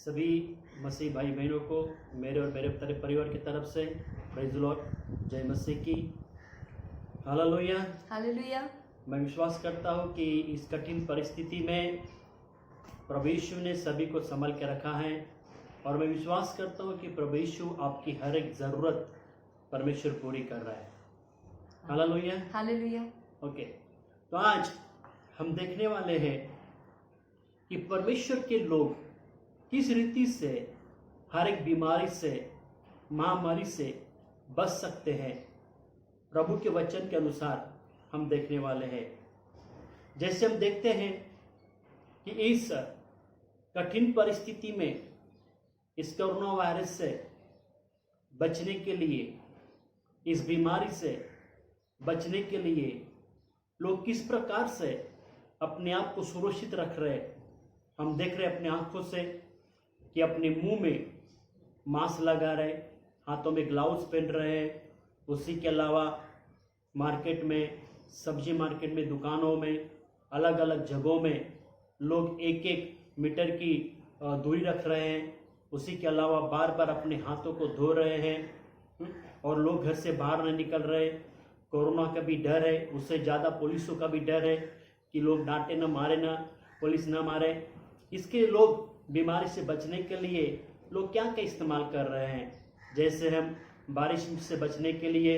सभी मसीह भाई बहनों को मेरे और मेरे परिवार की तरफ से प्रेज़ द लॉर्ड, जय मसीह की। हालेलुया। हालेलुया। मैं विश्वास करता हूँ कि इस कठिन परिस्थिति में प्रभु यीशु ने सभी को संभाल के रखा है, और मैं विश्वास करता हूँ कि प्रभु यीशु आपकी हर एक ज़रूरत परमेश्वर पूरी कर रहा है। हालेलुया। हालेलुया। ओके, तो आज हम देखने वाले हैं कि परमेश्वर के लोग किस रीति से हर एक बीमारी से, महामारी से बच सकते हैं। प्रभु के वचन के अनुसार हम देखने वाले हैं। जैसे हम देखते हैं कि इस कठिन परिस्थिति में, इस कोरोना वायरस से बचने के लिए, इस बीमारी से बचने के लिए लोग किस प्रकार से अपने आप को सुरक्षित रख रहे हैं। हम देख रहे हैं अपने आंखों से कि अपने मुंह में मास्क लगा रहे, हाथों में ग्लव्स पहन रहे हैं। उसी के अलावा मार्केट में, सब्जी मार्केट में, दुकानों में, अलग अलग जगहों में लोग 1-1 मीटर की दूरी रख रहे हैं। उसी के अलावा बार बार अपने हाथों को धो रहे हैं, और लोग घर से बाहर नहीं निकल रहे। कोरोना का भी डर है, उससे ज़्यादा पुलिसों का भी डर है कि लोग डांटे ना, मारे ना, पुलिस ना मारे। इसके लोग बीमारी से बचने के लिए लोग क्या क्या इस्तेमाल कर रहे हैं। जैसे हम बारिश से बचने के लिए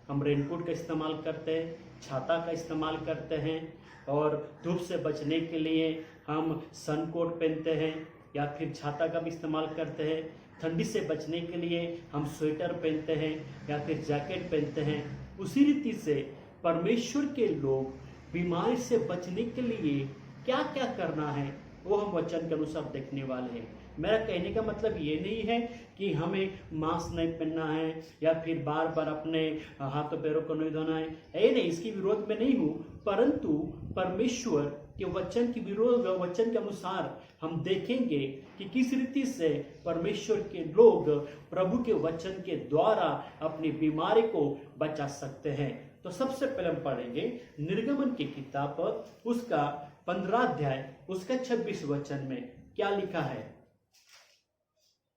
हम रेनकोट का इस्तेमाल करते हैं, छाता का इस्तेमाल करते हैं, और धूप से बचने के लिए हम सन कोट पहनते हैं या फिर छाता का भी इस्तेमाल करते हैं। ठंडी से बचने के लिए हम स्वेटर पहनते हैं या फिर जैकेट पहनते हैं। उसी रीति से परमेश्वर के लोग बीमारी से बचने के लिए क्या क्या करना है वो हम वचन के अनुसार देखने वाले हैं। मेरा कहने का मतलब ये नहीं है कि हमें मास्क नहीं पहनना है या फिर बार बार अपने हाथों पैरों को नहीं धोना है। ये नहीं, इसकी विरोध में नहीं हूँ, परंतु परमेश्वर के वचन की वचन के अनुसार हम देखेंगे कि किस रीति से परमेश्वर के लोग प्रभु के वचन के द्वारा अपनी बीमारी को बचा सकते हैं। तो सबसे पहले हम पढ़ेंगे निर्गमन की किताब, उसका 15 अध्याय, उसका 26 वचन में क्या लिखा है।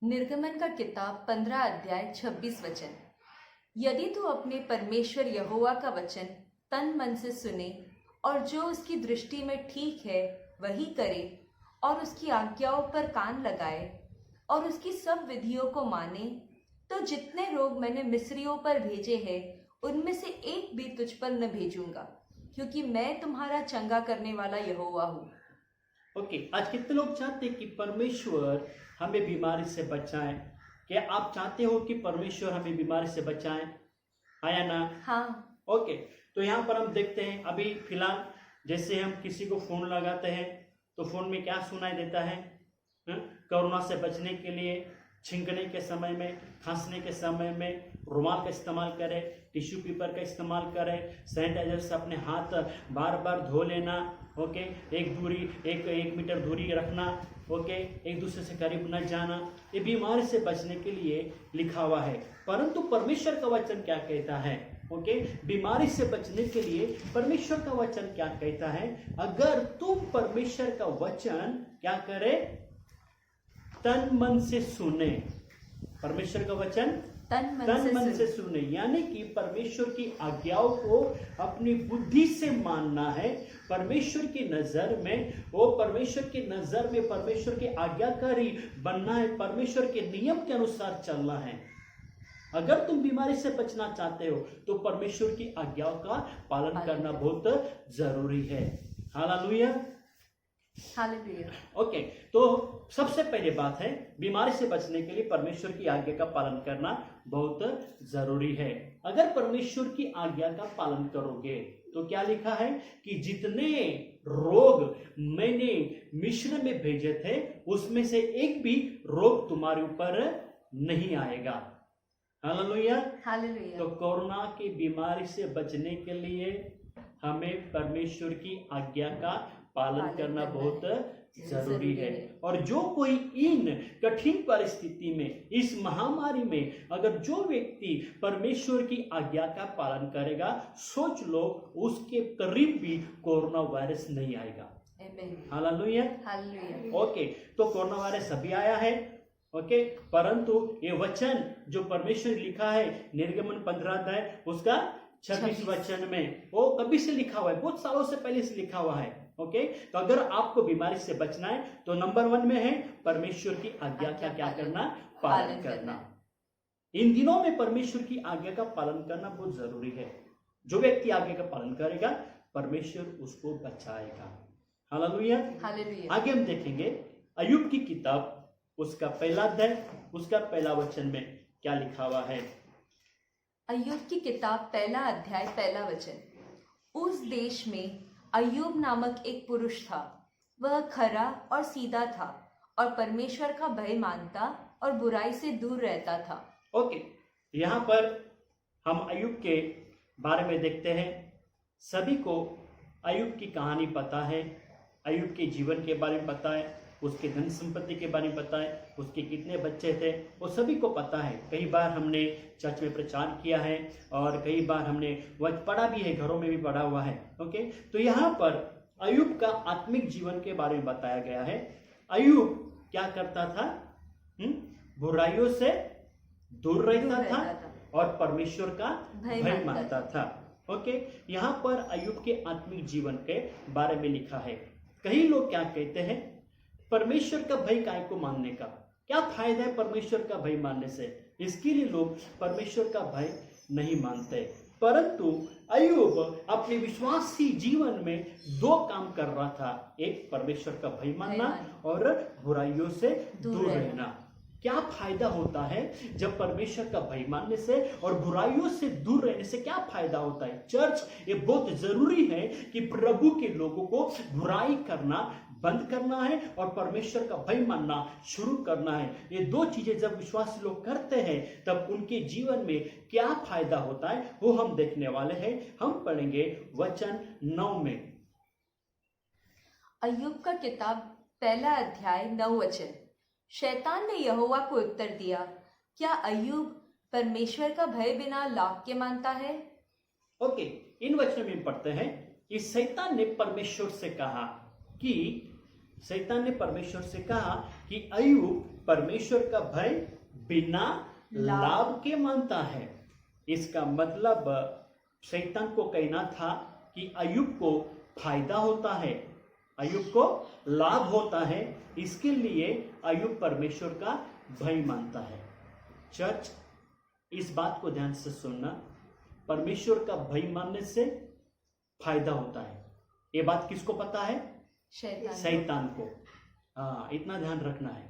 निर्गमन का किताब 15 अध्याय 26 वचन। यदि तू अपने परमेश्वर यहोवा का वचन तन मन से सुने और जो उसकी दृष्टि में ठीक है वही करे, और उसकी आज्ञाओं पर कान लगाए और उसकी सब विधियों को माने, तो जितने रोग मैंने मिस्रियों पर भेजे हैं उनमें से एक भी तुझ पर न भेजूंगा, क्योंकि मैं तुम्हारा चंगा करने वाला यहोवा हूँ। ओके, आज कितने लोग चाहते हैं कि परमेश्वर हमें बीमारी से बचाए? क्या आप चाहते हो कि परमेश्वर हमें बीमारी से बचाए? आया ना? हाँ। ओके, तो यहाँ पर हम देखते हैं अभी फिलहाल जैसे हम किसी को फोन लगाते हैं तो फोन में क्या सुनाई देता है? कोरोना से बचने के लिए छींकने के समय में, खांसने के समय में रुमाल का इस्तेमाल करें, टिश्यू पेपर का इस्तेमाल करें, सैनिटाइजर से अपने हाथ बार बार धो लेना। ओके, एक मीटर दूरी रखना। ओके, एक दूसरे से करीब न जाना। ये बीमारी से बचने के लिए लिखा हुआ है, परंतु परमेश्वर का वचन क्या कहता है? ओके, बीमारी से बचने के लिए परमेश्वर का वचन क्या कहता है? अगर तुम परमेश्वर का वचन क्या करे? तन मन से सुने। परमेश्वर का वचन तन मन से सुने, यानी कि परमेश्वर की आज्ञाओं को अपनी बुद्धि से मानना है। परमेश्वर की नजर में परमेश्वर के आज्ञाकारी बनना है, परमेश्वर के नियम के अनुसार चलना है। अगर तुम बीमारी से बचना चाहते हो तो परमेश्वर की आज्ञाओं का पालन करना बहुत जरूरी है। हालेलुया। हालेलुया। ओके, तो सबसे पहले बात है, बीमारी से बचने के लिए परमेश्वर की आज्ञा का पालन करना बहुत जरूरी है। अगर परमेश्वर की आज्ञा का पालन करोगे तो क्या लिखा है कि जितने रोग मैंने मिस्र में भेजे थे उसमें से एक भी रोग तुम्हारे ऊपर नहीं आएगा। हालेलुया। हालेलुया। तो कोरोना की बीमारी से बचने के लिए हमें परमेश्वर की आज्ञा का पालन करना बहुत जरूरी है। और जो कोई इन कठिन परिस्थिति में, इस महामारी में, अगर जो व्यक्ति परमेश्वर की आज्ञा का पालन करेगा, सोच लो उसके करीब भी कोरोना वायरस नहीं आएगा। Amen. हालेलुया। Hallelujah. ओके, तो कोरोना वायरस अभी आया है, ओके, परंतु ये वचन जो परमेश्वर ने लिखा है निर्गमन 15 अध्याय उसका 26 वचन में, वो कभी से लिखा हुआ है, बहुत सालों से पहले से लिखा हुआ है। ओके, तो अगर आपको बीमारी से बचना है तो नंबर 1 में है परमेश्वर की आज्ञा का क्या करना, पालन करना। इन दिनों में परमेश्वर की आज्ञा का पालन करना बहुत जरूरी है। जो व्यक्ति आज्ञा का पालन करेगा परमेश्वर उसको बचाएगा। हालेलुया। Hallelujah. आगे हम देखेंगे अय्यूब की किताब उसका पहला अध्याय उसका पहला वचन में क्या लिखा हुआ है। अय्यूब की किताब पहला अध्याय पहला वचन। उस देश में अय्यूब नामक एक पुरुष था। वह खरा और सीधा था और परमेश्वर का भय मानता और बुराई से दूर रहता था। ओके, यहाँ पर हम अय्यूब के बारे में देखते हैं। सभी को अय्यूब की कहानी पता है, अय्यूब के जीवन के बारे में पता है, उसके धन संपत्ति के बारे में पता है, उसके कितने बच्चे थे वो सभी को पता है। कई बार हमने चर्च में प्रचार किया है और कई बार हमने वह पढ़ा भी है, घरों में भी पढ़ा हुआ है। ओके, तो यहाँ पर अय्यूब का आत्मिक जीवन के बारे में बताया गया है। अय्यूब क्या करता था? बुराइयों से दूर रहता था और परमेश्वर का भय मानता था। ओके, यहाँ पर अय्यूब के आत्मिक जीवन के बारे में लिखा है। कई लोग क्या कहते हैं, परमेश्वर का भय काय को मानने का क्या फायदा है? परमेश्वर का भय मानने से इसके लिए लोग परमेश्वर का भय नहीं मानते। परंतु अय्यूब अपने विश्वासी जीवन में 2 काम कर रहा था, एक परमेश्वर का भय मानना और बुराइयों से दूर रहना। क्या फायदा होता है जब परमेश्वर का भय मानने से और बुराइयों से दूर रहने से क्या फायदा होता है? चर्च, ये बहुत जरूरी है कि प्रभु के लोगों को बुराई करना बंद करना है और परमेश्वर का भय मानना शुरू करना है। ये 2 चीजें जब विश्वासी लोग करते हैं तब उनके जीवन में क्या फायदा होता है वो हम देखने वाले हैं। हम पढ़ेंगे वचन 9 में। अय्यूब का किताब पहला अध्याय 9 वचन। शैतान ने यहोवा को उत्तर दिया, क्या अय्यूब परमेश्वर का भय बिना लाभ के मानता है? ओके, इन वचनों में पढ़ते हैं कि शैतान ने परमेश्वर से कहा कि अय्यूब परमेश्वर का भय बिना लाभ के मानता है। इसका मतलब शैतान को कहना था कि अय्यूब को फायदा होता है, अय्यूब को लाभ होता है, इसके लिए अय्यूब परमेश्वर का भय मानता है। चर्च, इस बात को ध्यान से सुनना, परमेश्वर का भय मानने से फायदा होता है। ये बात किसको पता है? शैतान को। हाँ, इतना ध्यान रखना है।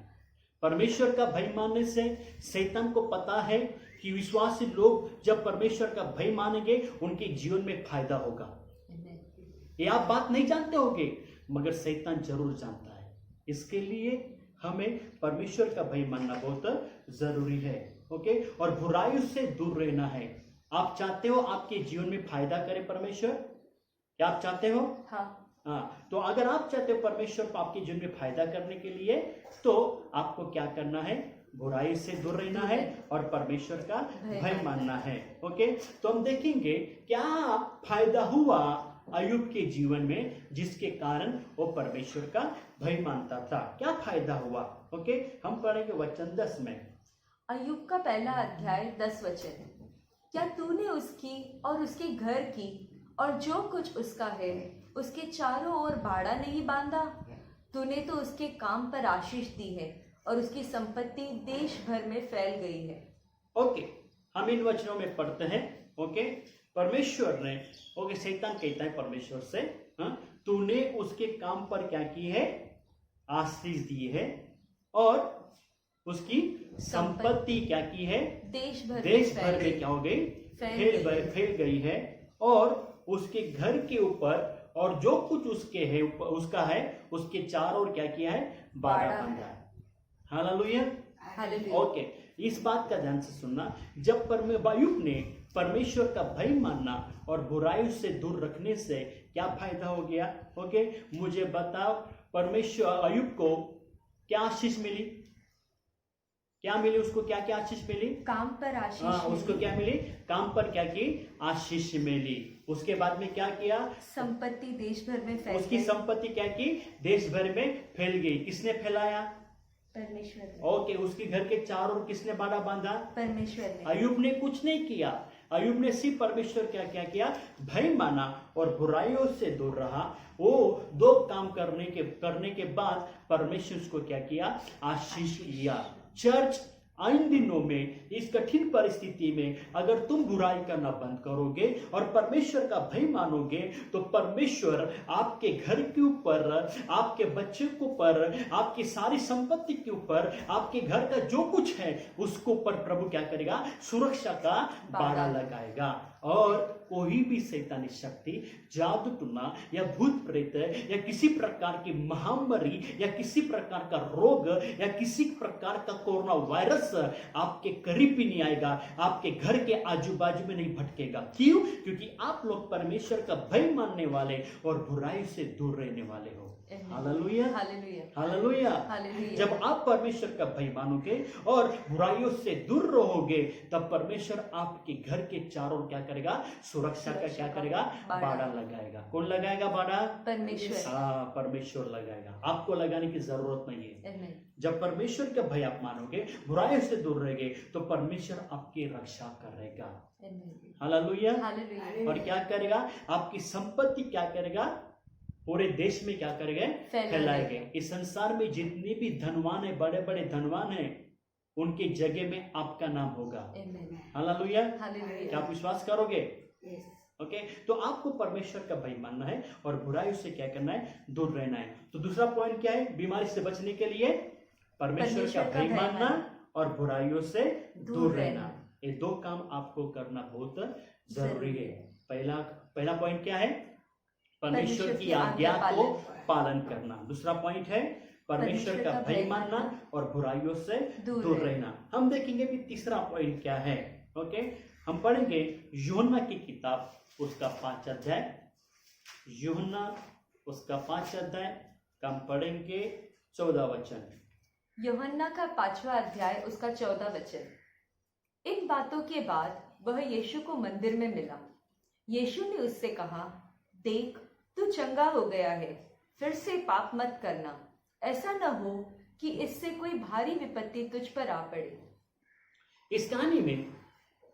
परमेश्वर का भय मानने से शैतान को पता है कि विश्वासी लोग जब परमेश्वर का भय मानेंगे उनके जीवन में फायदा होगा। ये आप बात नहीं जानते होगे मगर शैतान जरूर जानता है। इसके लिए हमें परमेश्वर का भय मानना बहुत जरूरी है। ओके, और बुराइयों से दूर रहना है। आप चाहते हो आपके जीवन में फायदा करे परमेश्वर? क्या आप चाहते हो? हाँ, तो अगर आप चाहते हो परमेश्वर को आपके जीवन में फायदा करने के लिए तो आपको क्या करना है? बुराई से दूर रहना है और परमेश्वर का भय मानना है। ओके, तो हम देखेंगे क्या फायदा हुआ अय्यूब के जीवन में जिसके कारण वो परमेश्वर का भय मानता था। क्या फायदा हुआ? ओके, हम पढ़ेंगे वचन 10 में। अय्यूब का पहला अध्याय 10 वचन। क्या तूने उसकी और उसके घर की और जो कुछ उसका है उसके चारों ओर बाड़ा नहीं बांधा? तूने तो उसके काम पर आशीष दी है और उसकी संपत्ति देश भर में फैल गई है। ओके, हम इन वचनों में पढ़ते हैं। ओके, परमेश्वर ने, ओके, शैतान कहता है परमेश्वर से, तूने उसके काम पर क्या की है? आशीष दी है और उसकी संपत्ति क्या की है? देश भर में क्या हो गई? फैल गई है। और उसके घर के ऊपर और जो कुछ उसका है उसके चारों ओर क्या किया है? बाड़ा बांधा है। हालेलुया। ओके, इस बात का ध्यान से सुनना, जब अय्यूब ने परमेश्वर का भय मानना और बुराई से दूर रखने से क्या फायदा हो गया? ओके, मुझे बताओ, परमेश्वर अय्यूब को क्या आशीष मिली? क्या मिली उसको? क्या क्या आशीष मिली? काम पर आशीष हाँ, उसको मिली। क्या मिली? काम पर क्या की? आशीष मिली। उसके बाद में क्या किया? संपत्ति देश भर में फैल उसकी गई। संपत्ति क्या की? देश भर में फैल गई। किसने फैलाया? परमेश्वर ने। ओके, उसके घर के चारों ओर किसने बाड़ा बांधा? परमेश्वर ने। अय्यूब ने कुछ नहीं किया। अय्यूब ने सिर्फ परमेश्वर क्या क्या किया? भय माना और बुराइयों से दूर रहा। वो दो काम करने के बाद परमेश्वर उसको क्या किया? आशीष किया। चर्च, इन दिनों में इस कठिन परिस्थिति में अगर तुम बुराई करना बंद करोगे और परमेश्वर का भय मानोगे तो परमेश्वर आपके घर के ऊपर, आपके बच्चे के ऊपर, आपकी सारी संपत्ति के ऊपर, आपके घर का जो कुछ है उसके ऊपर प्रभु क्या करेगा? सुरक्षा का बाड़ा लगाएगा। और कोई भी शैतानी शक्ति, जादू टूना या भूत प्रेत या किसी प्रकार की महामारी या किसी प्रकार का रोग या किसी प्रकार का कोरोना वायरस आपके करीब भी नहीं आएगा, आपके घर के आजू बाजू में नहीं भटकेगा। क्यों? क्योंकि आप लोग परमेश्वर का भय मानने वाले और बुराई से दूर रहने वाले हो। Hallelujah, hallelujah, hallelujah. हालेलुया। जब आप परमेश्वर का भय मानोगे और बुराइयों से दूर रहोगे तब परमेश्वर आपके घर के चारों क्या करेगा? सुरक्षा का क्या करेगा? बाड़ा लगाएगा। कौन लगाएगा बाड़ा? परमेश्वर। हाँ, परमेश्वर लगाएगा। आपको लगाने की जरूरत नहीं है। आमीन। जब परमेश्वर का भय आप मानोगे, बुराइयों से दूर रहेंगे तो परमेश्वर आपकी रक्षा करेगा। आमीन। हालेलुया। हालेलुया। और क्या करेगा? आपकी संपत्ति क्या करेगा? पूरे देश में क्या करेंगे? फैलाएंगे। इस संसार में जितने भी धनवान है, बड़े बड़े धनवान है, उनके जगह में आपका नाम होगा। हालेलुया। हालेलुया। क्या आप विश्वास करोगे? ओके, तो आपको परमेश्वर का भय मानना है और बुराइयों से क्या करना है? दूर रहना है। तो दूसरा पॉइंट क्या है? बीमारी से बचने के लिए परमेश्वर का भय मानना और बुराइयों से दूर रहना। ये दो काम आपको करना बहुत जरूरी है। पहला पॉइंट क्या है? परमेश्वर की आज्ञा को पालन करना। दूसरा पॉइंट है परमेश्वर का भय मानना और बुराइयों से दूर रहना। हम देखेंगे भी तीसरा पॉइंट क्या है। ओके, हम पढ़ेंगे यूहन्ना की किताब उसका 5 अध्याय। यूहन्ना उसका 5 अध्याय का हम पढ़ेंगे 14 वचन। यूहन्ना का 5वां अध्याय उसका 14 वचन। इन बातों के बाद वह यीशु को मंदिर में मिला। यीशु ने उससे कहा, देख, तू चंगा हो गया है, फिर से पाप मत करना, ऐसा न हो कि इससे कोई भारी विपत्ति तुझ पर आ पड़े। इस कहानी में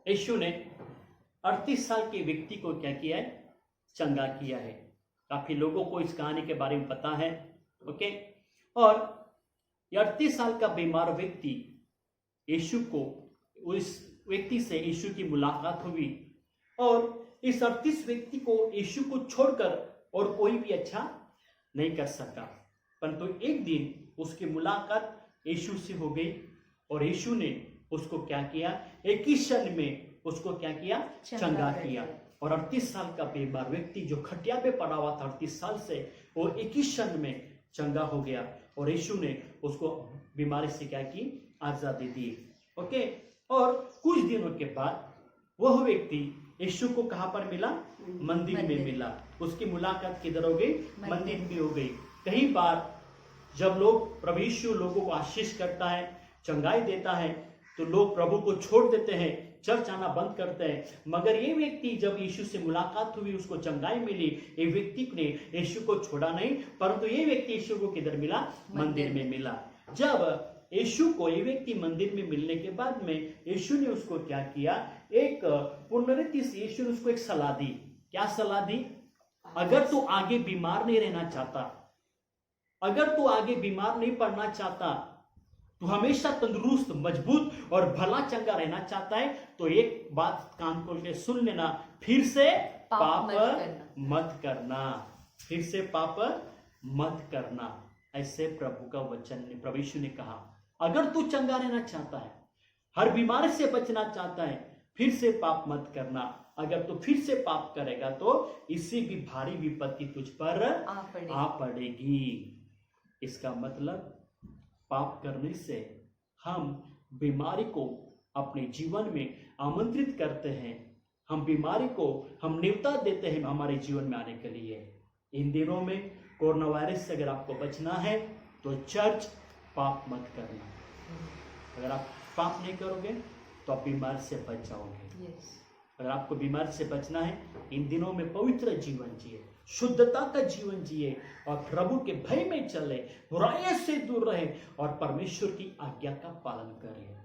यीशु ने 38 साल के व्यक्ति को क्या किया है? चंगा किया है। काफी लोगों को इस कहानी के बारे में पता है। ओके, और 38 साल का बीमार व्यक्ति, यीशु को, उस व्यक्ति से यीशु की मुलाकात हुई और इस 38 व्यक्ति को यीशु को छोड़कर और कोई भी अच्छा नहीं कर सका। परंतु एक दिन उसकी मुलाकात यीशु से हो गई और यीशु ने उसको क्या किया? एक ही क्षण में उसको क्या किया? चंगा किया। और 38 साल का बीमार व्यक्ति जो खटिया पे पड़ा हुआ था 38 साल से, वो एक ही क्षण में चंगा हो गया और यीशु ने उसको बीमारी से क्या की? आजादी दी। ओके, और कुछ दिनों के बाद वह व्यक्ति यीशु को कहां पर मिला? मंदिर में मिला। उसकी मुलाकात किधर हो गई? मंदिर में हो गई। कई बार जब लोग, प्रभु यीशु लोगों को आशीष करता है, चंगाई देता है, तो लोग प्रभु को छोड़ देते हैं, चर्च आना बंद करते हैं। मगर ये व्यक्ति, जब यीशु से मुलाकात हुई, उसको चंगाई मिली, ये व्यक्ति ने यीशु को छोड़ा नहीं, परंतु ये व्यक्ति यीशु को किधर मिला? मंदिर में मिला। जब यीशु को ये व्यक्ति मंदिर में मिलने के बाद में यीशु ने उसको क्या किया? एक पुनरुक्ति से यीशु ने उसको एक सलाह दी। क्या सलाह दी? अगर तू आगे बीमार नहीं रहना चाहता, अगर तू आगे बीमार नहीं पड़ना चाहता, तू हमेशा तंदुरुस्त, मजबूत और भला चंगा रहना चाहता है, तो एक बात कान खोल के सुन लेना, फिर से पाप मत करना। फिर से पाप मत करना। ऐसे प्रभु का वचन ने, प्रभु यीशु ने कहा, अगर तू चंगा रहना चाहता है, हर बीमारी से बचना चाहता है, फिर से पाप मत करना। अगर तू फिर से पाप करेगा तो इससे भी भारी विपत्ति तुझ पर आ पड़ेगी। इसका मतलब पाप करने से हम बीमारी को अपने जीवन में आमंत्रित करते हैं। हम बीमारी को हम न्योता देते हैं हमारे जीवन में आने के लिए। इन दिनों में कोरोना वायरस से अगर आपको बचना है तो चर्च, पाप मत करना। अगर आप पाप नहीं करोगे तो आप बीमारी से बच जाओगे। यस। अगर आपको बीमारी से बचना है, इन दिनों में पवित्र जीवन जिए, शुद्धता का जीवन जिए और प्रभु के भय में चले, बुराइयों से दूर रहे और परमेश्वर की आज्ञा का पालन करें,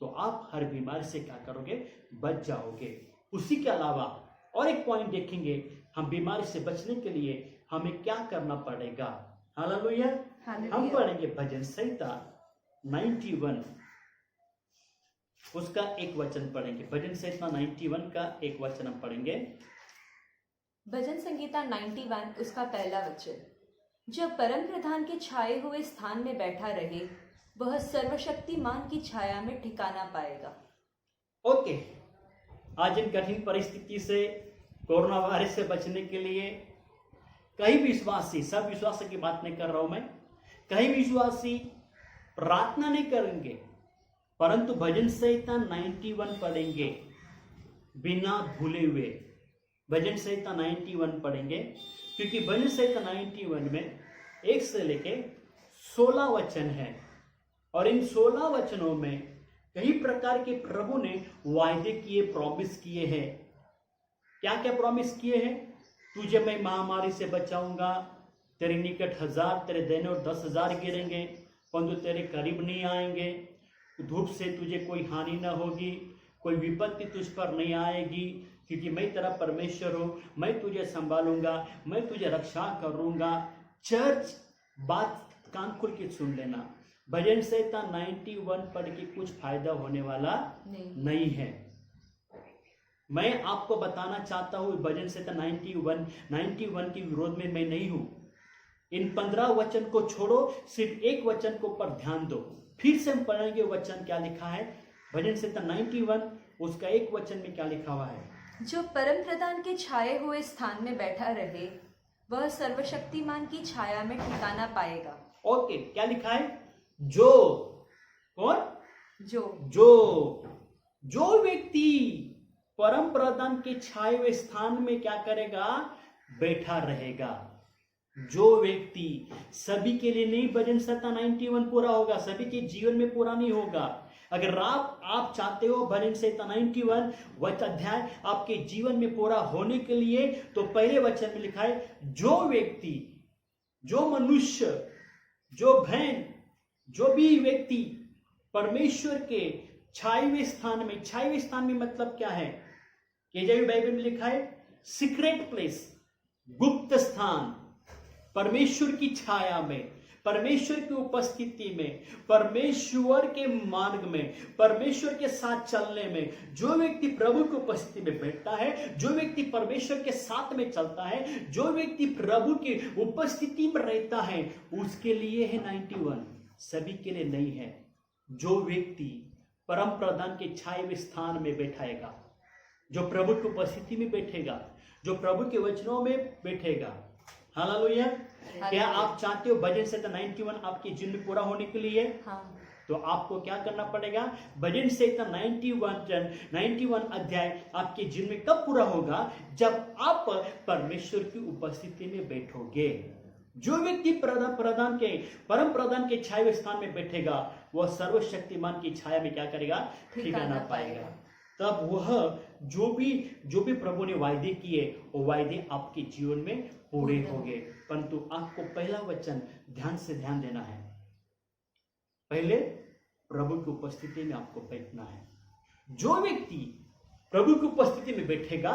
तो आप हर बीमारी से क्या करोगे? बच जाओगे। उसी के अलावा और एक पॉइंट देखेंगे, हम बीमारी से बचने के लिए हमें क्या करना पड़ेगा। हालेलुया। हम पढ़ेंगे भजन संहिता 91, उसका एक वचन पढ़ेंगे। भजन संहिता 91 का एक वचन हम पढ़ेंगे। भजन संगीता 91 उसका पहला वचन। जो परम प्रधान के छाए हुए स्थान में बैठा रहे, वह सर्वशक्तिमान की छाया में ठिकाना पाएगा। ओके, आज इन कठिन परिस्थिति से, कोरोना वायरस से बचने के लिए कई विश्वासी, सब विश्वासी की बात नहीं कर रहा हूं मैं, कई विश्वासी प्रार्थना नहीं करेंगे परंतु भजन संहिता 91 पढ़ेंगे बिना भूले हुए। भजन संहिता 91 पढ़ेंगे क्योंकि भजन संहिता 91 में 1 से लेके 16 वचन है और इन 16 वचनों में कई प्रकार के प्रभु ने वायदे किए, प्रॉमिस किए हैं। क्या क्या प्रॉमिस किए हैं? तुझे मैं महामारी से बचाऊंगा, तेरे निकट 1000 तेरे देने और 10,000 गिरेंगे परंतु तेरे करीब नहीं आएंगे। धूप से तुझे कोई हानि न होगी, कोई विपत्ति तुझ पर नहीं आएगी, क्योंकि मैं तेरा परमेश्वर हूं, मैं तुझे संभालूंगा, मैं तुझे रक्षा करूंगा। चर्च, बात कान खोल के सुन लेना, भजन संहिता 91 पढ़ के कुछ फायदा होने वाला नहीं है। मैं आपको बताना चाहता हूं, भजन संहिता 91 के विरोध में मैं नहीं हूं। इन 15 वचन को छोड़ो, सिर्फ एक वचन को पर ध्यान दो। फिर से हम पढ़ेंगे वचन क्या लिखा है। भजन संहिता 91 उसका एक वचन में क्या लिखा हुआ है? जो परम प्रधान के छाए हुए स्थान में बैठा रहे, वह सर्वशक्तिमान की छाया में ठिकाना पाएगा। ओके, क्या लिखा है? जो कौन? जो व्यक्ति परम प्रधान के छाए हुए स्थान में क्या करेगा? बैठा रहेगा। जो व्यक्ति, सभी के लिए नहीं भजन संहिता 91 पूरा होगा, सभी के जीवन में पूरा नहीं होगा। अगर आप चाहते हो भजन संहिता 91 अध्याय आपके जीवन में पूरा होने के लिए, तो पहले वचन में लिखा है जो व्यक्ति, जो मनुष्य, जो बहन, जो भी व्यक्ति परमेश्वर के छाए हुए स्थान में, छाए हुए स्थान में मतलब क्या है? केजवी बाइबल में लिखा है सीक्रेट प्लेस, गुप्त स्थान, परमेश्वर की छाया में, परमेश्वर की उपस्थिति में, परमेश्वर के मार्ग में, परमेश्वर के साथ चलने में। जो व्यक्ति प्रभु की उपस्थिति में बैठता है, जो व्यक्ति परमेश्वर के साथ में चलता है, जो व्यक्ति प्रभु की उपस्थिति में रहता है, उसके लिए है 91, सभी के लिए नहीं है। जो व्यक्ति परम प्रधान के छाए हुए स्थान में बैठाएगा, जो प्रभु की उपस्थिति में बैठेगा, जो प्रभु के वचनों में बैठेगा। हालेलुया। क्या आप चाहते हो भजन संहिता 91 आपके जीवन में पूरा होने के लिए? हाँ। तो आपको क्या करना पड़ेगा? भजन संहिता 91 अध्याय आपके जीवन में कब पूरा होगा? जब आप परमेश्वर की उपस्थिति में बैठोगे। जो व्यक्ति परम प्रधान के छाए हुए स्थान में बैठेगा, वह सर्वशक्तिमान की छाया में क्या करेगा? ठिकाना पाएगा। तब वह जो भी प्रभु ने वायदे किए, वो वायदे आपके जीवन में पूरे होंगे। परंतु आपको पहला वचन ध्यान देना है। पहले प्रभु की उपस्थिति में आपको बैठना है। जो व्यक्ति प्रभु की उपस्थिति में बैठेगा,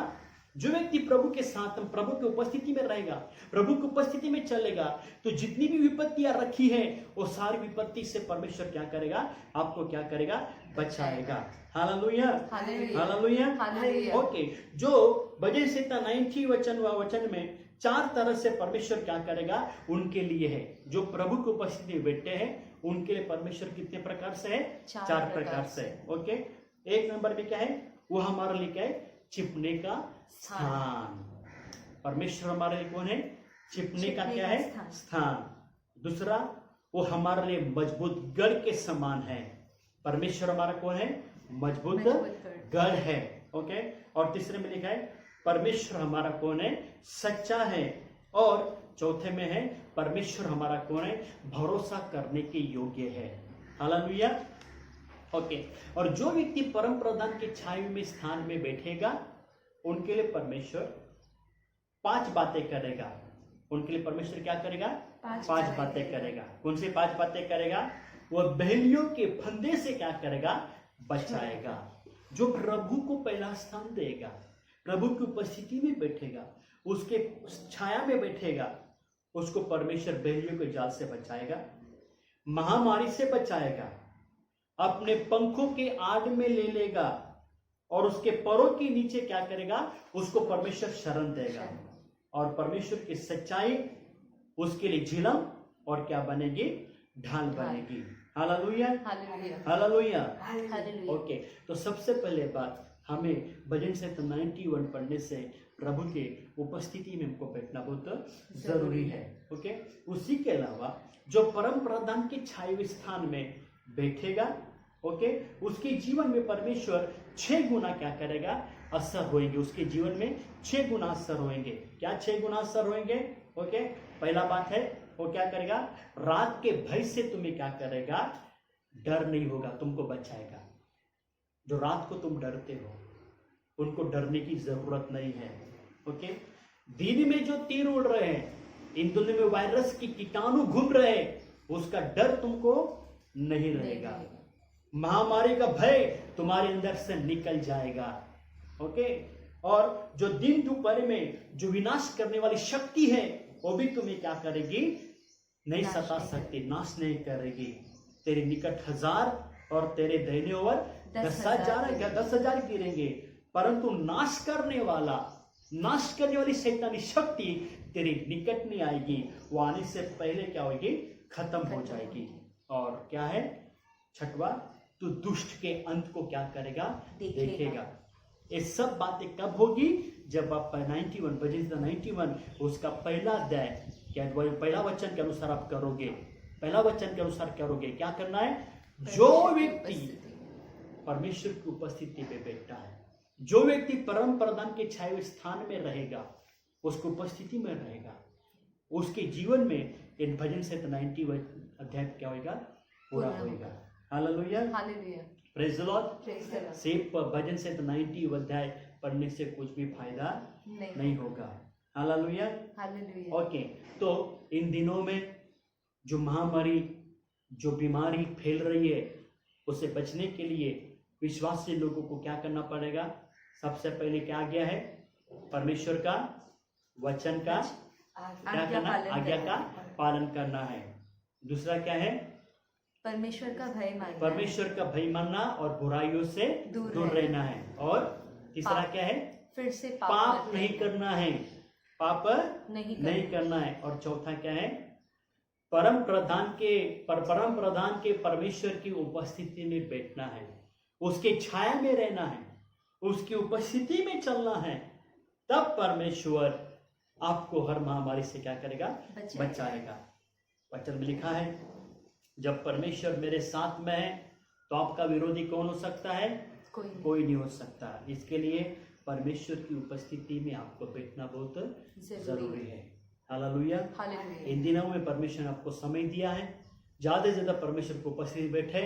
जो व्यक्ति प्रभु के साथ, प्रभु की उपस्थिति में रहेगा, प्रभु की उपस्थिति में चलेगा, तो जितनी भी विपत्तियां रखी है, वो सारी विपत्ति से परमेश्वर क्या करेगा? आपको क्या करेगा? बचाएगा। Hallelujah, hallelujah. ओके, जो भजन संहिता 90 वचन में 4 तरह से परमेश्वर क्या करेगा उनके लिए है। जो प्रभु की उपस्थिति में बैठे हैं, उनके लिए परमेश्वर कितने प्रकार से है? 4 प्रकार से। ओके, एक नंबर में क्या है? वो हमारे लिए क्या है? छिपने का स्थान। परमेश्वर हमारे लिए कौन है? छिपने का क्या है? स्थान। दूसरा, वो हमारे लिए मजबूत गढ़ के समान है। परमेश्वर हमारा कौन है? मजबूत गढ़ है। ओके, और तीसरे में लिखा है परमेश्वर हमारा कौन है? सच्चा है। और चौथे में है परमेश्वर हमारा कौन है? भरोसा करने के योग्य है। हालेलुया। ओके, और जो व्यक्ति परम प्रधान के छाया में स्थान में बैठेगा उनके लिए परमेश्वर 5 बातें करेगा। उनके लिए परमेश्वर क्या करेगा? 5 बातें करेगा। कौन सी 5 बातें करेगा? वह बहलियों के फंदे से क्या करेगा? बचाएगा। जो प्रभु को पहला स्थान देगा, प्रभु की उपस्थिति में बैठेगा, उसके छाया में बैठेगा, उसको परमेश्वर बहलियों के जाल से बचाएगा, महामारी से बचाएगा, अपने पंखों के आड़ में ले लेगा और उसके पैरों के नीचे क्या करेगा? उसको परमेश्वर शरण देगा और परमेश्वर की सच्चाई उसके लिए झिलम और क्या बनेगी? ढाल बनेगी। Hallelujah, hallelujah, hallelujah. ओके, तो सबसे पहले बात, हमें भजन संहिता 91 पढ़ने से प्रभु के उपस्थिति में हमको बैठना बहुत जरूरी है। ओके, उसी के अलावा जो परम प्रधान के छाये स्थान में बैठेगा, ओके, उसके जीवन में परमेश्वर 6 गुना क्या करेगा? असर होंगे। उसके जीवन में 6 गुना असर होंगे। क्या 6 गुना असर होंगे? ओके, पहला बात है वो क्या करेगा? रात के भय से तुम्हें क्या करेगा? डर नहीं होगा, तुमको बचाएगा। जो रात को तुम डरते हो उनको डरने की जरूरत नहीं है। ओके, दिन में जो तीर उड़ रहे हैं, इन दुनिया में वायरस की कीटाणु घूम रहे हैं, उसका डर तुमको नहीं रहेगा। महामारी का भय तुम्हारे अंदर से निकल जाएगा। ओके, और जो दिन दोपहर में जो विनाश करने वाली शक्ति है वो भी तुम्हें क्या करेगी? नहीं सता सकती, नाश नहीं करेगी। तेरे निकट 1000 और तेरे दाहिने ओर 10,000 गिरेंगे, परंतु नाश करने वाली शैतानी शक्ति तेरे निकट नहीं आएगी। वो आने से पहले क्या होगी? खत्म हो जाएगी। और क्या है? छठवा, तू दुष्ट के अंत को क्या करेगा? देखेगा। ये सब बातें कब होगी? जब आप 91 भजन 91 उसका पहला अध्याय क्या पहला वचन के अनुसार आप करोगे। पहला वचन के अनुसार करोगे। क्या करना है? जो व्यक्ति परमेश्वर की उपस्थिति में बैठा है, जो व्यक्ति परम प्रधान के छाये स्थान में रहेगा, उसकी उपस्थिति में रहेगा, उसके जीवन में इन भजन से 91 अध्याय क्या होगा? पूरा होगा। Hallelujah, hallelujah, praise the Lord. सिर्फ भजन से 90 अध्याय पढ़ने से कुछ भी फायदा नहीं होगा। Hallelujah, hallelujah. ओके, तो इन दिनों में जो महामारी, जो बीमारी फैल रही है, उससे बचने के लिए विश्वासी लोगों को क्या करना पड़ेगा? सबसे पहले क्या आज्ञा है? परमेश्वर का वचन का क्या करना? आज्ञा का पालन करना है। दूसरा क्या है? परमेश्वर का भय मानना। परमेश्वर का भय मानना और बुराइयों से दूर रहना है। और तीसरा क्या है? फिर से पाप नहीं करना है, पाप नहीं करना है। और चौथा क्या है? परम प्रधान के परमेश्वर की उपस्थिति में बैठना है, उसके छाया में रहना है, उसकी उपस्थिति में चलना है। तब परमेश्वर आपको हर महामारी से क्या करेगा? बचाएगा। वचन में लिखा है, जब परमेश्वर मेरे साथ में है तो आपका विरोधी कौन हो सकता है? कोई नहीं हो सकता। इसके लिए परमेश्वर की उपस्थिति में आपको बैठना बहुत जरूरी है। Hallelujah, hallelujah. इन दिनों में परमेश्वर ने आपको समय दिया है, ज्यादा से ज्यादा परमेश्वर की उपस्थिति में बैठे।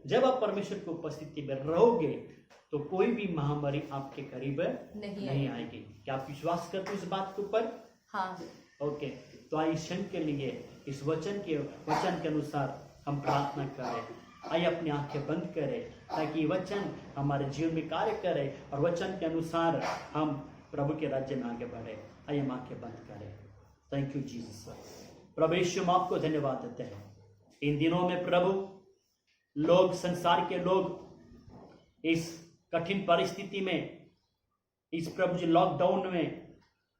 जब आप परमेश्वर की उपस्थिति में रहोगे तो कोई भी महामारी आपके करीब नहीं आएगी। क्या आप विश्वास करते हो इस बात के ऊपर? हाँ। ओके, तो आइए क्षण के लिए इस वचन के अनुसार हम प्रार्थना करें। आइए अपनी आंखें बंद करें ताकि वचन हमारे जीवन में कार्य करे और वचन के अनुसार हम प्रभु के राज्य में आगे बढ़े। आइए हम आंखें बंद करें। Thank you Jesus. प्रभु यीशु, हम आपको धन्यवाद देते हैं। इन दिनों में प्रभु लोग, संसार के लोग इस कठिन परिस्थिति में, इस प्रभु जी लॉकडाउन में,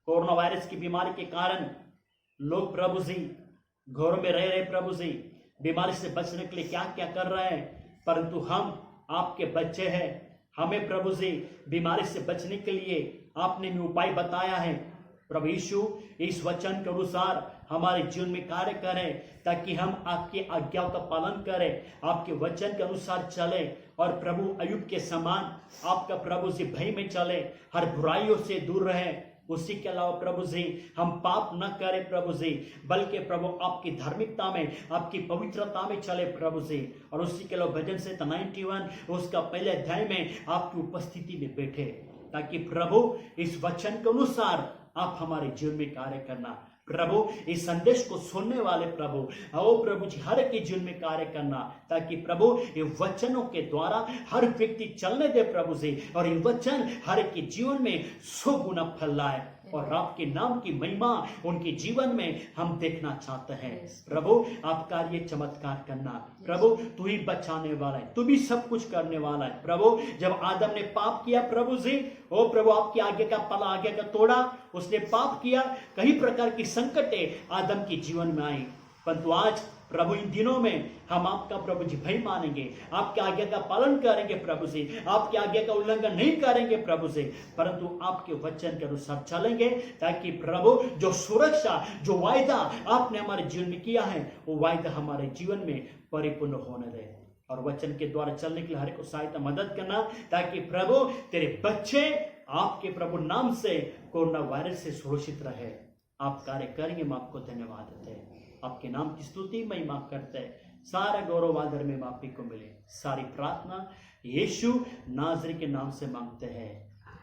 कोरोना वायरस की बीमारी के कारण लोग प्रभु जी घरों में रह रहे, प्रभु जी बीमारी से बचने के लिए क्या क्या कर रहे हैं। परंतु हम आपके बच्चे हैं, हमें प्रभु जी बीमारी से बचने के लिए आपने भी उपाय बताया है। प्रभु यीशु, इस वचन के अनुसार हमारे जीवन में कार्य करें ताकि हम आपकी आज्ञाओं का पालन करें, आपके वचन के अनुसार चले और प्रभु अय्यूब के समान आपका प्रभु से भय में चले, हर बुराइयों से दूर रहे। उसी के अलावा प्रभु जी हम पाप न करें प्रभु जी, बल्कि प्रभु आपकी धार्मिकता में, आपकी पवित्रता में चले प्रभु जी। और उसी के अलावा भजन से 91 उसका पहले अध्याय में आपकी उपस्थिति में बैठे, ताकि प्रभु इस वचन के अनुसार आप हमारे जीवन में कार्य करना। प्रभु इस संदेश को सुनने वाले प्रभु, ओ प्रभु जी हर एक के जीवन में कार्य करना, ताकि प्रभु ये वचनों के द्वारा हर व्यक्ति चलने दे प्रभु जी, और ये वचन हर एक के जीवन में 100 गुना फैलाए, और आपके नाम की महिमा उनके जीवन में हम देखना चाहते हैं। प्रभु आप कार्य चमत्कार करना। प्रभु तू ही बचाने वाला है, तू भी सब कुछ करने वाला है। प्रभु जब आदम ने पाप किया प्रभु जी, ओ प्रभु आपकी आज्ञा का पला आज्ञा का तोड़ा, उसने पाप किया, कई प्रकार की संकटें आदम के जीवन में आई। परंतु आज प्रभु इन दिनों में हम आपका प्रभु जी भय मानेंगे, आपकी आज्ञा का पालन करेंगे प्रभु जी, आपकी आज्ञा का उल्लंघन नहीं करेंगे प्रभु जी, परंतु आपके वचन के अनुसार चलेंगे, ताकि प्रभु जो सुरक्षा, जो वायदा आपने हमारे जीवन में किया है, वो वायदा हमारे जीवन में परिपूर्ण होने दे। और वचन के द्वारा चलने के लिए हर एक को सहायता मदद करना, ताकि प्रभु तेरे बच्चे आपके प्रभु नाम से कोरोना वायरस से सुरक्षित रहे। आप कार्य करेंगे, हम आपको धन्यवाद देते हैं, आपके नाम की स्तुति महिमा करते हैं। सारा गौरव आदर में माफी को मिले। सारी प्रार्थना यीशु नाजरी के नाम से मांगते हैं,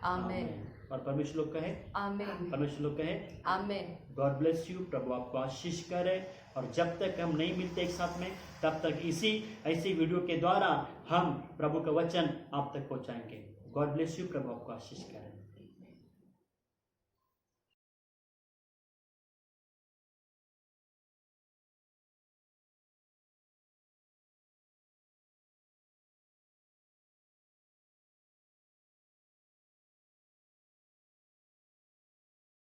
आमीन। और परमेश्वर लोग कहे आमीन। परमेश्वर लोग कहे आमीन। God bless you. प्रभु आपको आशीष करे। और जब तक हम नहीं मिलते एक साथ में, तब तक ऐसी वीडियो के द्वारा हम प्रभु का वचन आप तक पहुंचाएंगे। God bless you. प्रभु आपको आशीष करे।